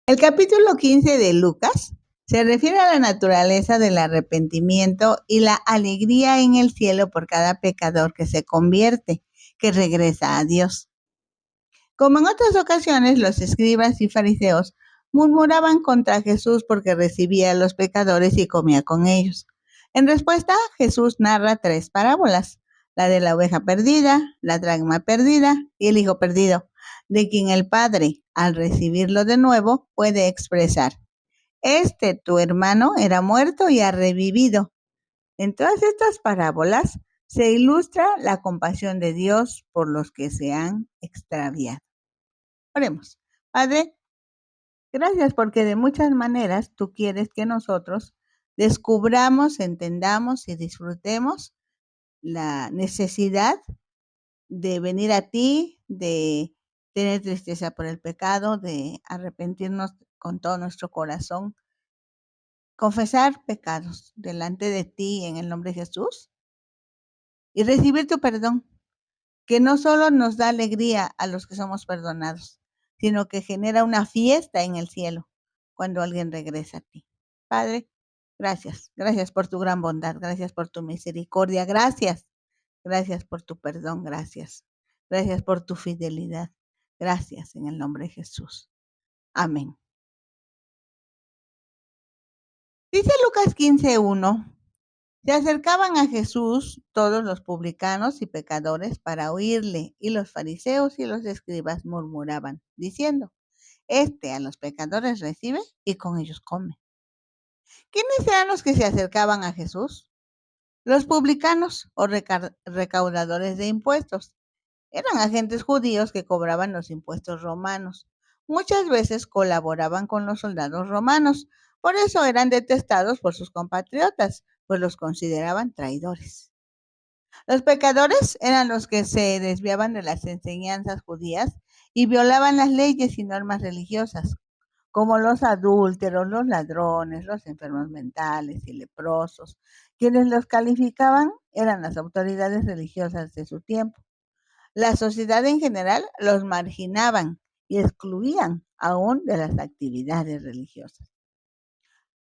El capítulo 15 de Lucas se refiere a la naturaleza del arrepentimiento y la alegría en el cielo por cada pecador que se convierte, que regresa a Dios. Como en otras ocasiones, los escribas y fariseos murmuraban contra Jesús porque recibía a los pecadores y comía con ellos. En respuesta, Jesús narra 3 parábolas: la de la oveja perdida, la dracma perdida y el hijo perdido, de quien el Padre, al recibirlo de nuevo, puede expresar: tu hermano era muerto y ha revivido. En todas estas parábolas se ilustra la compasión de Dios por los que se han extraviado. Oremos. Padre, gracias porque de muchas maneras tú quieres que nosotros descubramos, entendamos y disfrutemos la necesidad de venir a ti, de tener tristeza por el pecado, de arrepentirnos con todo nuestro corazón, confesar pecados delante de ti en el nombre de Jesús y recibir tu perdón, que no solo nos da alegría a los que somos perdonados, sino que genera una fiesta en el cielo cuando alguien regresa a ti. Padre, gracias. Gracias por tu gran bondad. Gracias por tu misericordia. Gracias. Gracias por tu perdón. Gracias. Gracias por tu fidelidad. Gracias en el nombre de Jesús. Amén. Dice Lucas 15:1. Se acercaban a Jesús todos los publicanos y pecadores para oírle, y los fariseos y los escribas murmuraban, diciendo: a los pecadores recibe y con ellos come. ¿Quiénes eran los que se acercaban a Jesús? Los publicanos o recaudadores de impuestos. Eran agentes judíos que cobraban los impuestos romanos. Muchas veces colaboraban con los soldados romanos. Por eso eran detestados por sus compatriotas, pues los consideraban traidores. Los pecadores eran los que se desviaban de las enseñanzas judías y violaban las leyes y normas religiosas, como los adúlteros, los ladrones, los enfermos mentales y leprosos. Quienes los calificaban eran las autoridades religiosas de su tiempo. La sociedad en general los marginaban y excluían aún de las actividades religiosas.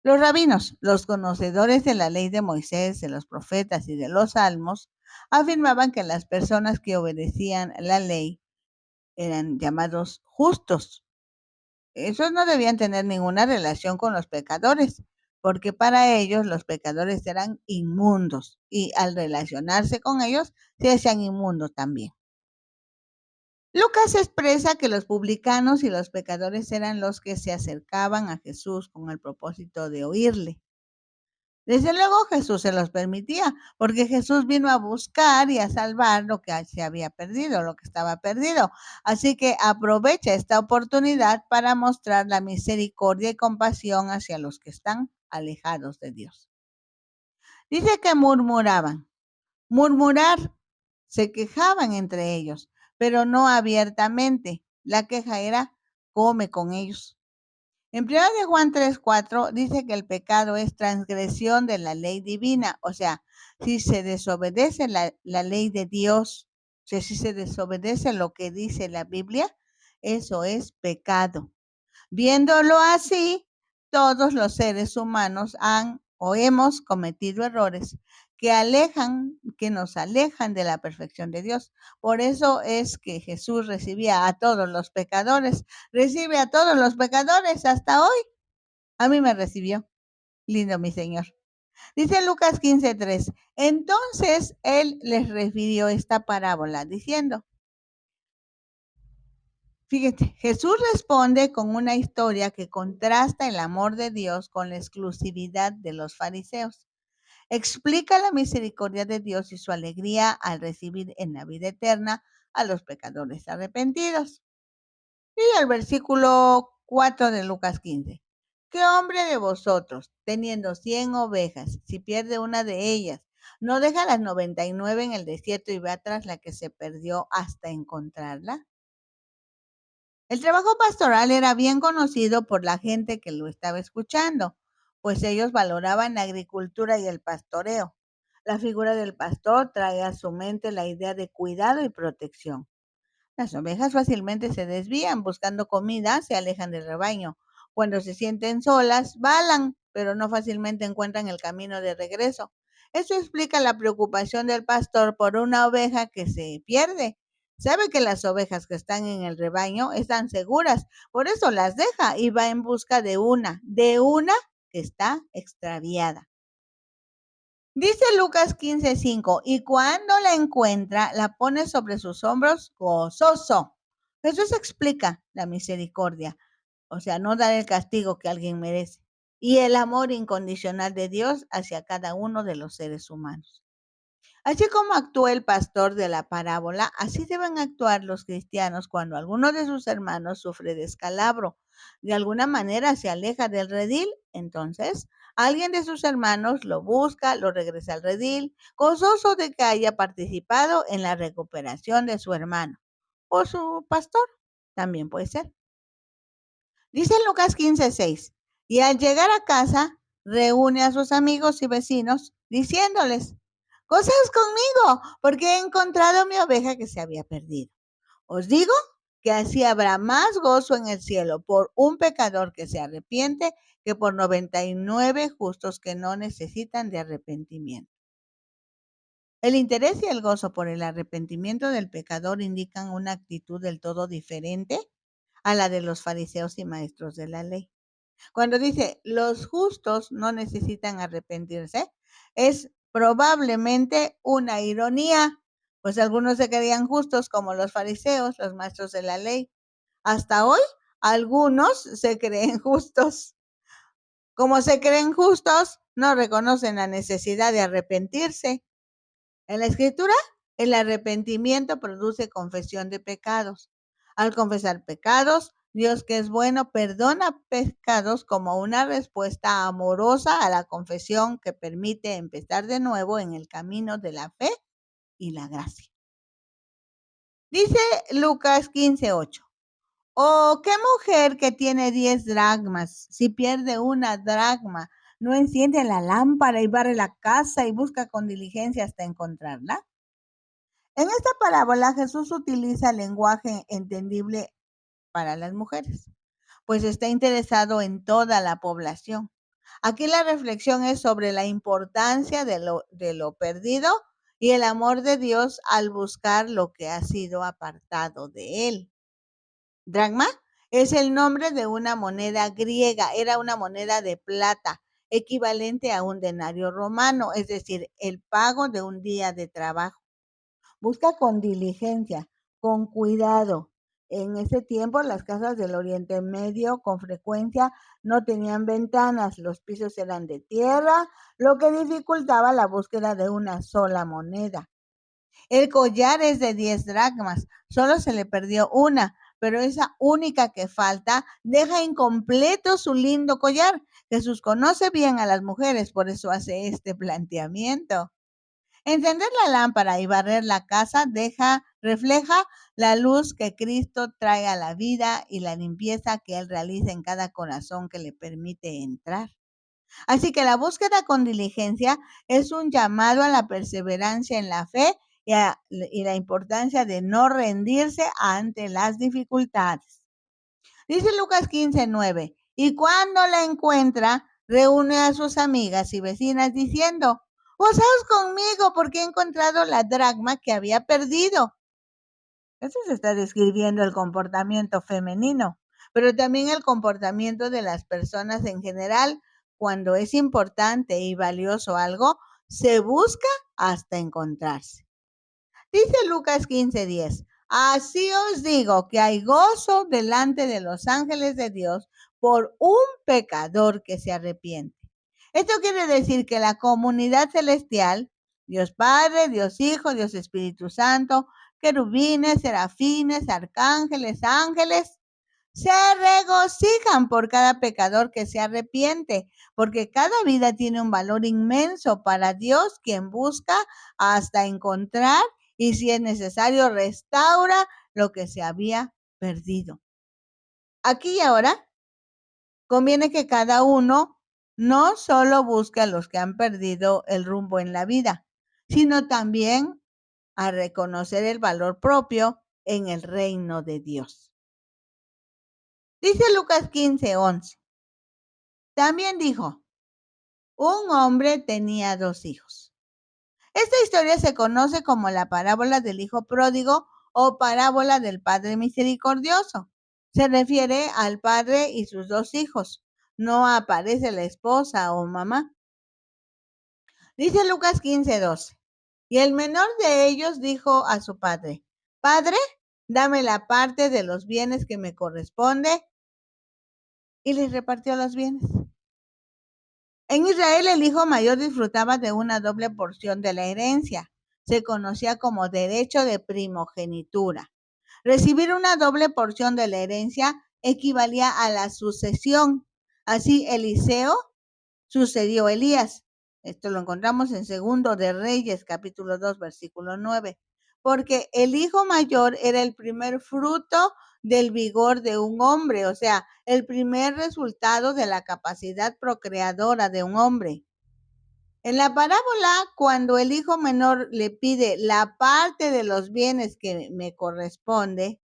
Los rabinos, los conocedores de la ley de Moisés, de los profetas y de los salmos, afirmaban que las personas que obedecían la ley eran llamados justos. Esos no debían tener ninguna relación con los pecadores, porque para ellos los pecadores eran inmundos y al relacionarse con ellos se hacían inmundos también. Lucas expresa que los publicanos y los pecadores eran los que se acercaban a Jesús con el propósito de oírle. Desde luego Jesús se los permitía, porque Jesús vino a buscar y a salvar lo que se había perdido, lo que estaba perdido. Así que aprovecha esta oportunidad para mostrar la misericordia y compasión hacia los que están alejados de Dios. Dice que murmuraban. Murmurar, se quejaban entre ellos, pero no abiertamente. La queja era: come con ellos. En 1 de Juan 3:4 dice que el pecado es transgresión de la ley divina. O sea, si se desobedece la ley de Dios, o sea, si se desobedece lo que dice la Biblia, eso es pecado. Viéndolo así, todos los seres humanos han o hemos cometido errores que nos alejan de la perfección de Dios. Por eso es que Jesús recibía a todos los pecadores, recibe a todos los pecadores hasta hoy. A mí me recibió. Lindo mi Señor. Dice Lucas 15:3. Entonces él les refirió esta parábola diciendo, fíjate, Jesús responde con una historia que contrasta el amor de Dios con la exclusividad de los fariseos. Explica la misericordia de Dios y su alegría al recibir en la vida eterna a los pecadores arrepentidos. Y el versículo 4 de Lucas 15. ¿Qué hombre de vosotros, teniendo 100 ovejas, si pierde una de ellas, no deja las 99 en el desierto y va tras la que se perdió hasta encontrarla? El trabajo pastoral era bien conocido por la gente que lo estaba escuchando, pues ellos valoraban la agricultura y el pastoreo. La figura del pastor trae a su mente la idea de cuidado y protección. Las ovejas fácilmente se desvían buscando comida, se alejan del rebaño. Cuando se sienten solas, balan, pero no fácilmente encuentran el camino de regreso. Eso explica la preocupación del pastor por una oveja que se pierde. Sabe que las ovejas que están en el rebaño están seguras, por eso las deja y va en busca de una que está extraviada. Dice Lucas 15:5, y cuando la encuentra, la pone sobre sus hombros gozoso. Jesús explica la misericordia, o sea, no dar el castigo que alguien merece, y el amor incondicional de Dios hacia cada uno de los seres humanos. Así como actuó el pastor de la parábola, así deben actuar los cristianos cuando alguno de sus hermanos sufre descalabro. De alguna manera se aleja del redil, entonces alguien de sus hermanos lo busca, lo regresa al redil, gozoso de que haya participado en la recuperación de su hermano. O su pastor, también puede ser. Dice Lucas 15:6, y al llegar a casa, reúne a sus amigos y vecinos, diciéndoles, gozaos conmigo, porque he encontrado mi oveja que se había perdido. Os digo que así habrá más gozo en el cielo por un pecador que se arrepiente que por 99 justos que no necesitan de arrepentimiento. El interés y el gozo por el arrepentimiento del pecador indican una actitud del todo diferente a la de los fariseos y maestros de la ley. Cuando dice los justos no necesitan arrepentirse, es probablemente una ironía, pues algunos se creían justos como los fariseos, los maestros de la ley. Hasta hoy, algunos se creen justos. Como se creen justos, no reconocen la necesidad de arrepentirse. En la escritura, el arrepentimiento produce confesión de pecados. Al confesar pecados, Dios, que es bueno, perdona pecados como una respuesta amorosa a la confesión que permite empezar de nuevo en el camino de la fe y la gracia. Dice Lucas 15:8. ¿O qué mujer que tiene 10 dracmas, si pierde una dracma, no enciende la lámpara y barre la casa y busca con diligencia hasta encontrarla? En esta parábola Jesús utiliza lenguaje entendible para las mujeres, pues está interesado en toda la población. Aquí la reflexión es sobre la importancia de lo perdido y el amor de Dios al buscar lo que ha sido apartado de él. Dracma es el nombre de una moneda griega, era una moneda de plata, equivalente a un denario romano, es decir, el pago de un día de trabajo. Busca con diligencia, con cuidado. En ese tiempo las casas del Oriente Medio con frecuencia no tenían ventanas, los pisos eran de tierra, lo que dificultaba la búsqueda de una sola moneda. El collar es de 10 dracmas, solo se le perdió una, pero esa única que falta deja incompleto su lindo collar. Jesús conoce bien a las mujeres, por eso hace este planteamiento. Encender la lámpara y barrer la casa refleja la luz que Cristo trae a la vida y la limpieza que Él realiza en cada corazón que le permite entrar. Así que la búsqueda con diligencia es un llamado a la perseverancia en la fe y la importancia de no rendirse ante las dificultades. Dice Lucas 15:9, y cuando la encuentra, reúne a sus amigas y vecinas diciendo, gozaos conmigo porque he encontrado la dracma que había perdido. Eso se está describiendo el comportamiento femenino, pero también el comportamiento de las personas en general. Cuando es importante y valioso algo, se busca hasta encontrarse. Dice Lucas 15:10, así os digo que hay gozo delante de los ángeles de Dios por un pecador que se arrepiente. Esto quiere decir que la comunidad celestial, Dios Padre, Dios Hijo, Dios Espíritu Santo, querubines, serafines, arcángeles, ángeles, se regocijan por cada pecador que se arrepiente, porque cada vida tiene un valor inmenso para Dios, quien busca hasta encontrar y si es necesario restaura lo que se había perdido. Aquí y ahora conviene que cada uno no solo busque a los que han perdido el rumbo en la vida, sino también a reconocer el valor propio en el reino de Dios. Dice Lucas 15:11, También dijo, un hombre tenía 2 hijos. Esta historia se conoce como la parábola del hijo pródigo o parábola del padre misericordioso. Se refiere al padre y sus 2 hijos. No aparece la esposa o mamá. Dice Lucas 15:12. Y el menor de ellos dijo a su padre, Padre, dame la parte de los bienes que me corresponde. Y les repartió los bienes. En Israel el hijo mayor disfrutaba de una doble porción de la herencia. Se conocía como derecho de primogenitura. Recibir una doble porción de la herencia equivalía a la sucesión. Así Eliseo sucedió a Elías. Esto lo encontramos en Segundo de Reyes, capítulo 2, versículo 9. Porque el hijo mayor era el primer fruto del vigor de un hombre, o sea, el primer resultado de la capacidad procreadora de un hombre. En la parábola, cuando el hijo menor le pide la parte de los bienes que me corresponde,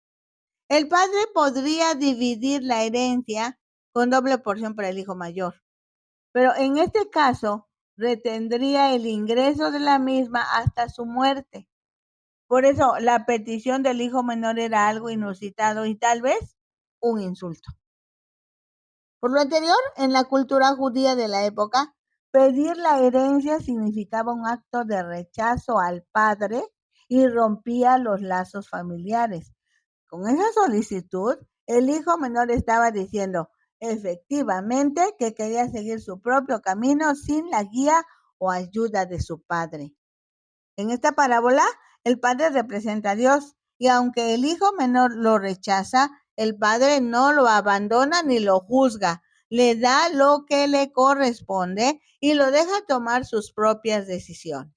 el padre podría dividir la herencia con doble porción para el hijo mayor. Pero en este caso, retendría el ingreso de la misma hasta su muerte. Por eso, la petición del hijo menor era algo inusitado y tal vez un insulto. Por lo anterior, en la cultura judía de la época, pedir la herencia significaba un acto de rechazo al padre y rompía los lazos familiares. Con esa solicitud, el hijo menor estaba diciendo efectivamente que quería seguir su propio camino sin la guía o ayuda de su padre. En esta parábola, el padre representa a Dios y aunque el hijo menor lo rechaza, el padre no lo abandona ni lo juzga, le da lo que le corresponde y lo deja tomar sus propias decisiones.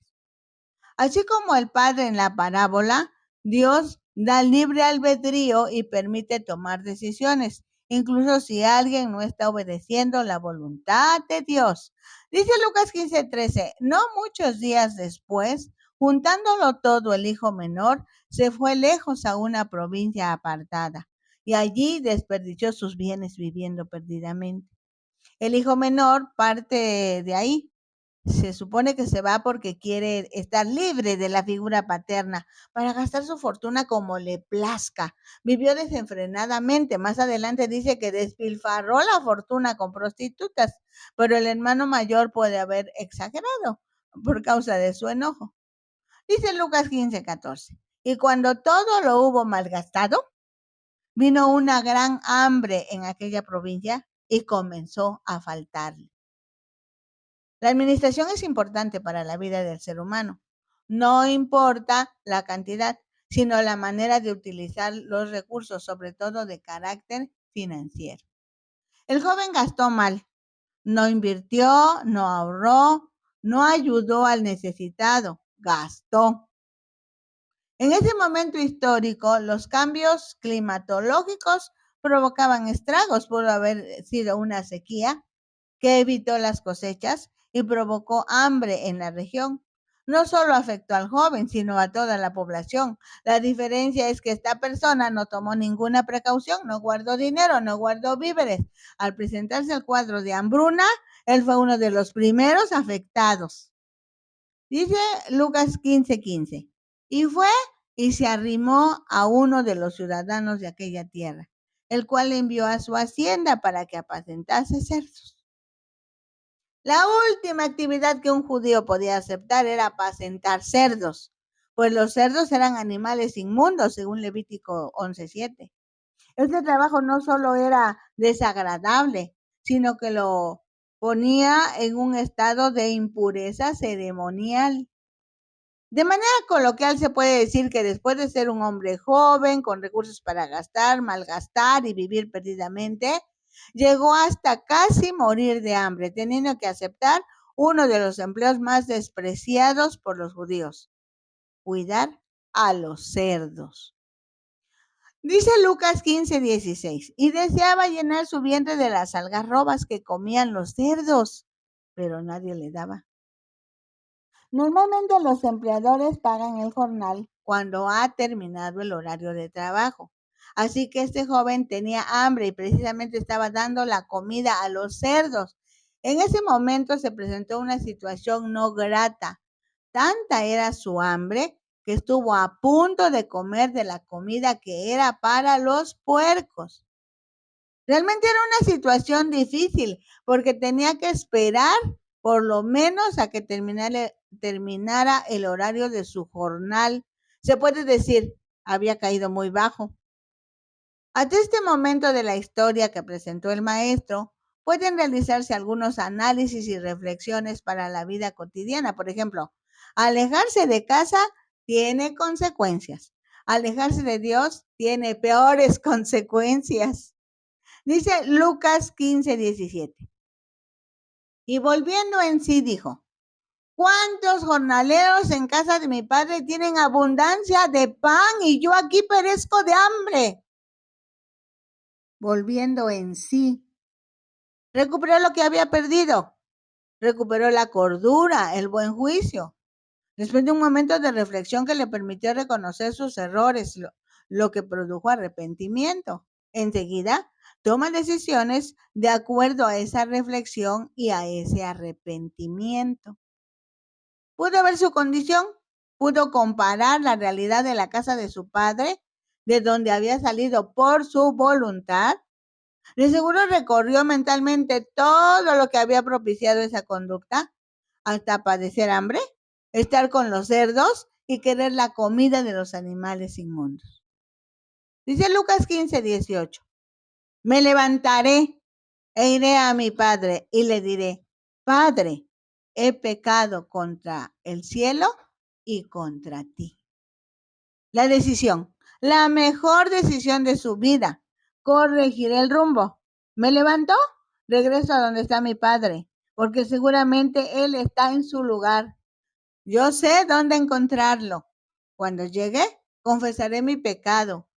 Así como el Padre en la parábola, Dios da libre albedrío y permite tomar decisiones, incluso si alguien no está obedeciendo la voluntad de Dios. Dice Lucas 15:13, no muchos días después, juntándolo todo el hijo menor, se fue lejos a una provincia apartada y allí desperdició sus bienes viviendo perdidamente. El hijo menor parte de ahí, se supone que se va porque quiere estar libre de la figura paterna para gastar su fortuna como le plazca. Vivió desenfrenadamente. Más adelante dice que despilfarró la fortuna con prostitutas, pero el hermano mayor puede haber exagerado por causa de su enojo. Dice Lucas 15:14. Y cuando todo lo hubo malgastado, vino una gran hambre en aquella provincia y comenzó a faltarle. La administración es importante para la vida del ser humano. No importa la cantidad, sino la manera de utilizar los recursos, sobre todo de carácter financiero. El joven gastó mal, no invirtió, no ahorró, no ayudó al necesitado, gastó. En ese momento histórico, los cambios climatológicos provocaban estragos. Pudo haber sido una sequía que evitó las cosechas y provocó hambre en la región. No solo afectó al joven, sino a toda la población. La diferencia es que esta persona no tomó ninguna precaución, no guardó dinero, no guardó víveres. Al presentarse el cuadro de hambruna, él fue uno de los primeros afectados. Dice Lucas 15:15. Y fue y se arrimó a uno de los ciudadanos de aquella tierra, el cual le envió a su hacienda para que apacentase cerdos. La última actividad que un judío podía aceptar era apacentar cerdos, pues los cerdos eran animales inmundos, según Levítico 11:7. Este trabajo no solo era desagradable, sino que lo ponía en un estado de impureza ceremonial. De manera coloquial se puede decir que después de ser un hombre joven, con recursos para gastar, malgastar y vivir perdidamente, llegó hasta casi morir de hambre, teniendo que aceptar uno de los empleos más despreciados por los judíos: cuidar a los cerdos. Dice Lucas 15:16, y deseaba llenar su vientre de las algarrobas que comían los cerdos, pero nadie le daba. Normalmente los empleadores pagan el jornal cuando ha terminado el horario de trabajo. Así que este joven tenía hambre y precisamente estaba dando la comida a los cerdos. En ese momento se presentó una situación no grata. Tanta era su hambre que estuvo a punto de comer de la comida que era para los puercos. Realmente era una situación difícil porque tenía que esperar por lo menos a que terminara el horario de su jornal. Se puede decir, había caído muy bajo. Hasta este momento de la historia que presentó el maestro, pueden realizarse algunos análisis y reflexiones para la vida cotidiana. Por ejemplo, alejarse de casa tiene consecuencias. Alejarse de Dios tiene peores consecuencias. Dice Lucas 15:17. Y volviendo en sí dijo, ¿cuántos jornaleros en casa de mi padre tienen abundancia de pan y yo aquí perezco de hambre? Volviendo en sí, recuperó lo que había perdido, recuperó la cordura, el buen juicio. Después de un momento de reflexión que le permitió reconocer sus errores, lo que produjo arrepentimiento. Enseguida, toma decisiones de acuerdo a esa reflexión y a ese arrepentimiento. Pudo ver su condición, pudo comparar la realidad de la casa de su padre, de donde había salido por su voluntad. De seguro recorrió mentalmente todo lo que había propiciado esa conducta, hasta padecer hambre, estar con los cerdos y querer la comida de los animales inmundos. Dice Lucas 15:18. Me levantaré e iré a mi padre y le diré, Padre, he pecado contra el cielo y contra ti. La decisión, la mejor decisión de su vida, corregir el rumbo. ¿Me levanto? Regreso a donde está mi padre, porque seguramente él está en su lugar. Yo sé dónde encontrarlo. Cuando llegue, confesaré mi pecado.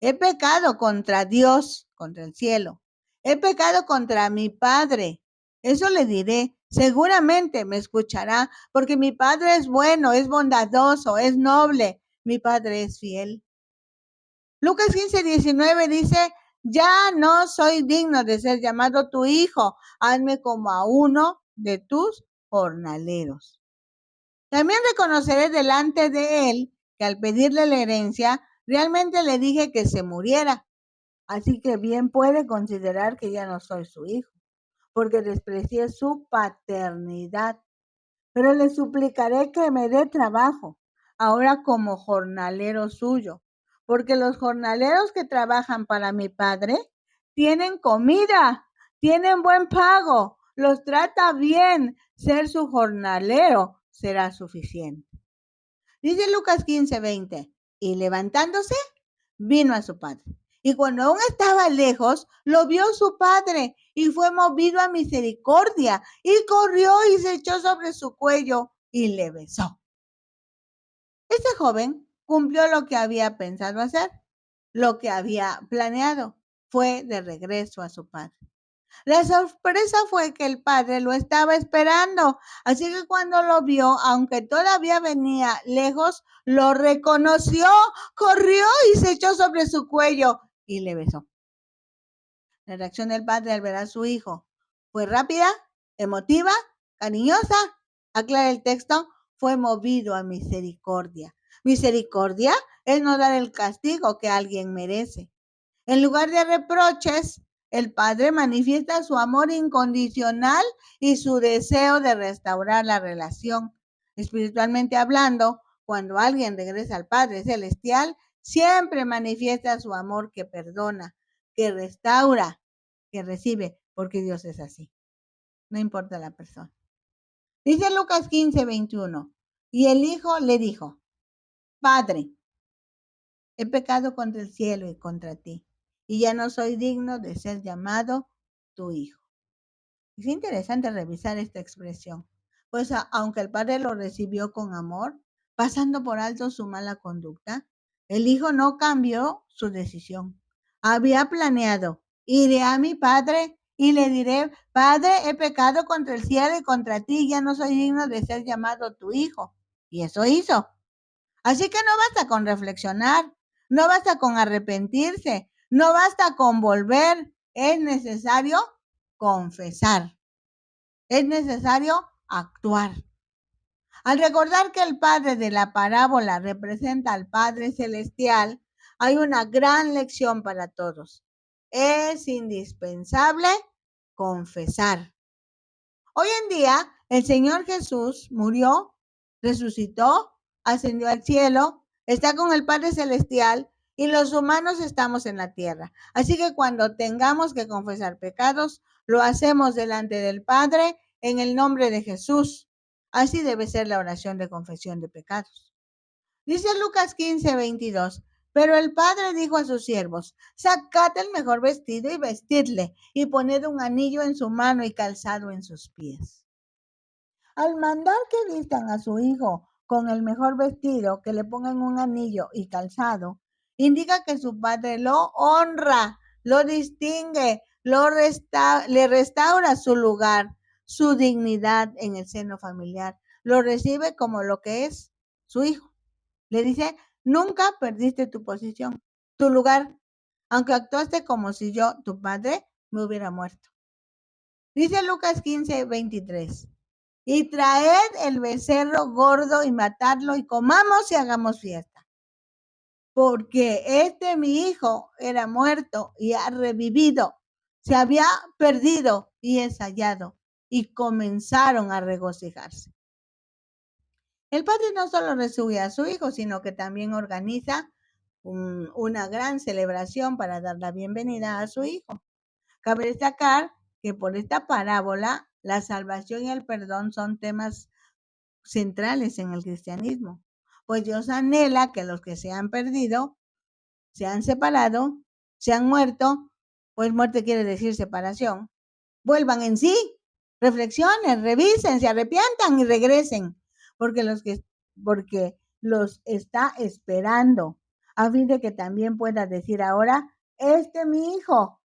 He pecado contra Dios, contra el cielo. He pecado contra mi padre. Eso le diré. Seguramente me escuchará, porque mi padre es bueno, es bondadoso, es noble. Mi padre es fiel. Lucas 15:19 dice, ya no soy digno de ser llamado tu hijo. Hazme como a uno de tus jornaleros. También reconoceré delante de él que al pedirle la herencia, realmente le dije que se muriera. Así que bien puede considerar que ya no soy su hijo, porque desprecié su paternidad. Pero le suplicaré que me dé trabajo, ahora como jornalero suyo, porque los jornaleros que trabajan para mi padre tienen comida, tienen buen pago, los trata bien. Ser su jornalero será suficiente. Dice Lucas 15:20, y levantándose, vino a su padre. Y cuando aún estaba lejos, lo vio su padre y fue movido a misericordia y corrió y se echó sobre su cuello y le besó. Este joven cumplió lo que había pensado hacer, lo que había planeado. Fue de regreso a su padre. La sorpresa fue que el padre lo estaba esperando, así que cuando lo vio, aunque todavía venía lejos, lo reconoció, corrió y se echó sobre su cuello y le besó. La reacción del padre al ver a su hijo fue rápida, emotiva, cariñosa. Aclara el texto, fue movido a misericordia. Misericordia es no dar el castigo que alguien merece. En lugar de reproches, el padre manifiesta su amor incondicional y su deseo de restaurar la relación. Espiritualmente hablando, cuando alguien regresa al Padre Celestial, siempre manifiesta su amor que perdona, que restaura, que recibe, porque Dios es así. No importa la persona. Dice Lucas 15:21. Y el hijo le dijo, Padre, he pecado contra el cielo y contra ti, y ya no soy digno de ser llamado tu hijo. Es interesante revisar esta expresión, pues aunque el padre lo recibió con amor, pasando por alto su mala conducta, el hijo no cambió su decisión. Había planeado, iré a mi padre y le diré, Padre, he pecado contra el cielo y contra ti, ya no soy digno de ser llamado tu hijo. Y eso hizo. Así que no basta con reflexionar, No basta con arrepentirse, no basta con volver, es necesario confesar, es necesario actuar. Al recordar que el Padre de la parábola representa al Padre Celestial, hay una gran lección para todos. Es indispensable confesar. Hoy en día, el Señor Jesús murió, resucitó, ascendió al cielo, está con el Padre Celestial y los humanos estamos en la tierra. Así que cuando tengamos que confesar pecados, lo hacemos delante del Padre en el nombre de Jesús. Así debe ser la oración de confesión de pecados. Dice Lucas 15:22. Pero el padre dijo a sus siervos: sacad el mejor vestido y vestidle, y poned un anillo en su mano y calzado en sus pies. Al mandar que vistan a su hijo con el mejor vestido, que le pongan un anillo y calzado, indica que su padre lo honra, lo distingue, le restaura su lugar, su dignidad en el seno familiar, lo recibe como lo que es su hijo. Le dice: nunca perdiste tu posición, tu lugar, aunque actuaste como si yo, tu padre, me hubiera muerto. Dice Lucas 15:23. Y traed el becerro gordo y matadlo y comamos y hagamos fiesta. Porque mi hijo era muerto y ha revivido. Se había perdido y es hallado. Y comenzaron a regocijarse. El padre no solo recibe a su hijo, sino que también organiza una gran celebración para dar la bienvenida a su hijo. Cabe destacar que por esta parábola, la salvación y el perdón son temas centrales en el cristianismo, pues Dios anhela que los que se han perdido, se han separado, se han muerto, pues muerte quiere decir separación, vuelvan en sí, reflexionen, revisen, se arrepientan y regresen, porque porque los está esperando, a fin de que también pueda decir ahora: mi hijo,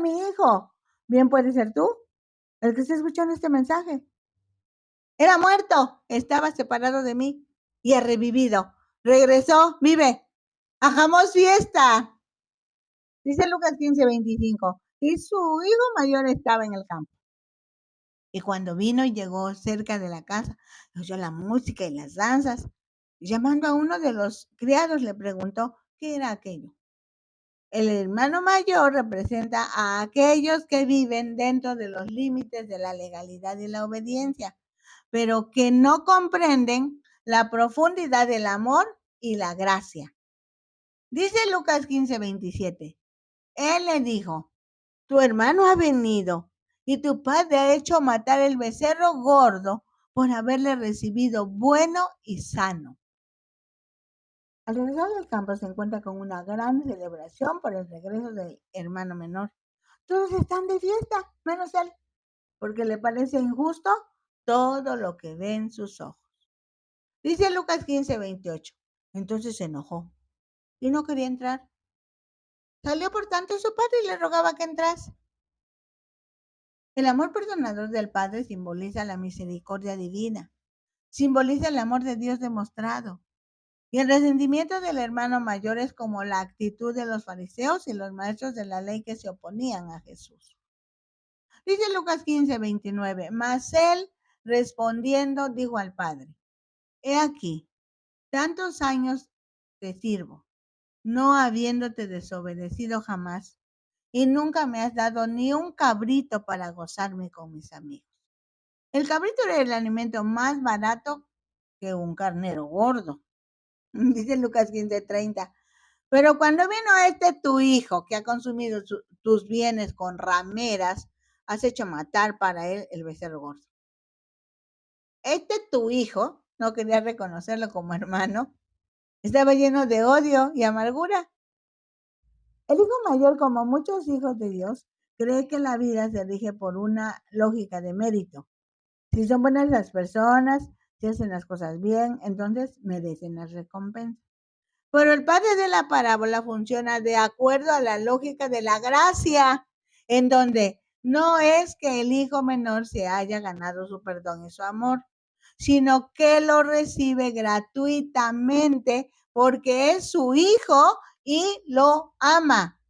mi hijo, bien puede ser tú, el que está escuchando este mensaje. Era muerto, estaba separado de mí y ha revivido. Regresó, vive. Hagamos fiesta. Dice Lucas 15:25. Y su hijo mayor estaba en el campo. Y cuando vino y llegó cerca de la casa, oyó la música y las danzas. Llamando a uno de los criados, le preguntó qué era aquello. El hermano mayor representa a aquellos que viven dentro de los límites de la legalidad y la obediencia, pero que no comprenden la profundidad del amor y la gracia. Dice Lucas 15:27. Él le dijo: tu hermano ha venido y tu padre ha hecho matar el becerro gordo por haberle recibido bueno y sano. Al regresar del campo se encuentra con una gran celebración por el regreso del hermano menor. Todos están de fiesta, menos él, porque le parece injusto todo lo que ven sus ojos. Dice Lucas 15:28. Entonces se enojó y no quería entrar. Salió por tanto su padre y le rogaba que entrase. El amor perdonador del Padre simboliza la misericordia divina, simboliza el amor de Dios demostrado. Y el resentimiento del hermano mayor es como la actitud de los fariseos y los maestros de la ley que se oponían a Jesús. Dice Lucas 15:29. Mas él, respondiendo, dijo al Padre: he aquí, tantos años te sirvo, no habiéndote desobedecido jamás, y nunca me has dado ni un cabrito para gozarme con mis amigos. El cabrito era el alimento más barato que un carnero gordo. Dice Lucas 15:30. Pero cuando vino tu hijo, que ha consumido tus bienes con rameras, has hecho matar para él el becerro gordo. Tu hijo, no quería reconocerlo como hermano, estaba lleno de odio y amargura. El hijo mayor, como muchos hijos de Dios, cree que la vida se rige por una lógica de mérito. Si son buenas las personas, si hacen las cosas bien, entonces merecen las recompensas. Pero el padre de la parábola funciona de acuerdo a la lógica de la gracia, en donde no es que el hijo menor se haya ganado su perdón y su amor, sino que lo recibe gratuitamente porque es su hijo y lo ama.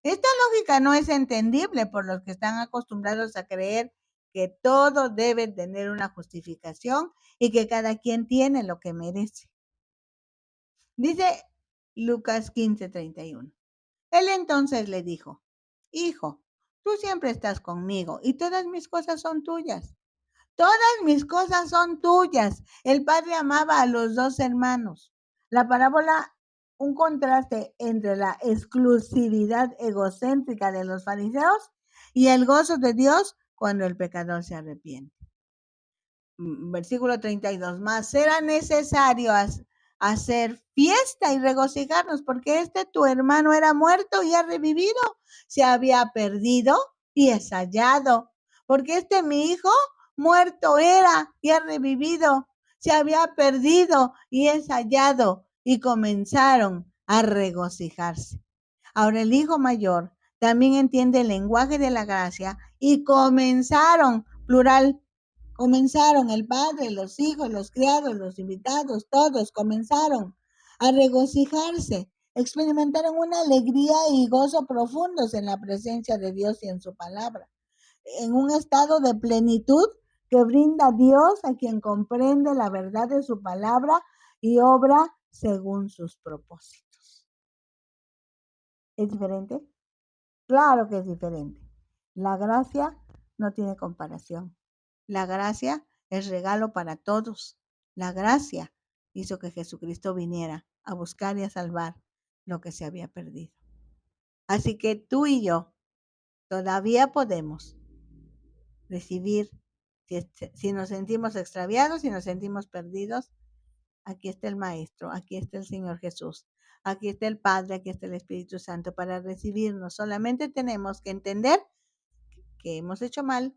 Esta lógica no es entendible por los que están acostumbrados a creer que todo debe tener una justificación y que cada quien tiene lo que merece. Dice Lucas 15:31. Él entonces le dijo, hijo, tú siempre estás conmigo y todas mis cosas son tuyas. Todas mis cosas son tuyas. El padre amaba a los dos hermanos. La parábola, un contraste entre la exclusividad egocéntrica de los fariseos y el gozo de Dios cuando el pecador se arrepiente. Versículo 32, más era necesario hacer fiesta y regocijarnos porque tu hermano era muerto y ha revivido, se había perdido y es hallado, porque mi hijo muerto era y ha revivido, se había perdido y es hallado, y comenzaron a regocijarse. Ahora el hijo mayor también entiende el lenguaje de la gracia y comenzaron, plural, comenzaron el padre, los hijos, los criados, los invitados, todos comenzaron a regocijarse, experimentaron una alegría y gozo profundos en la presencia de Dios y en su palabra, en un estado de plenitud que brinda Dios a quien comprende la verdad de su palabra y obra según sus propósitos. ¿Es diferente? Claro que es diferente. La gracia no tiene comparación. La gracia es regalo para todos. La gracia hizo que Jesucristo viniera a buscar y a salvar lo que se había perdido. Así que tú y yo todavía podemos recibir, si nos sentimos extraviados, si nos sentimos perdidos, aquí está el Maestro, aquí está el Señor Jesús, aquí está el Padre, aquí está el Espíritu Santo para recibirnos. Solamente tenemos que entender que hemos hecho mal,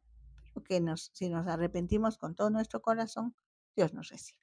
pero que si nos arrepentimos con todo nuestro corazón, Dios nos recibe.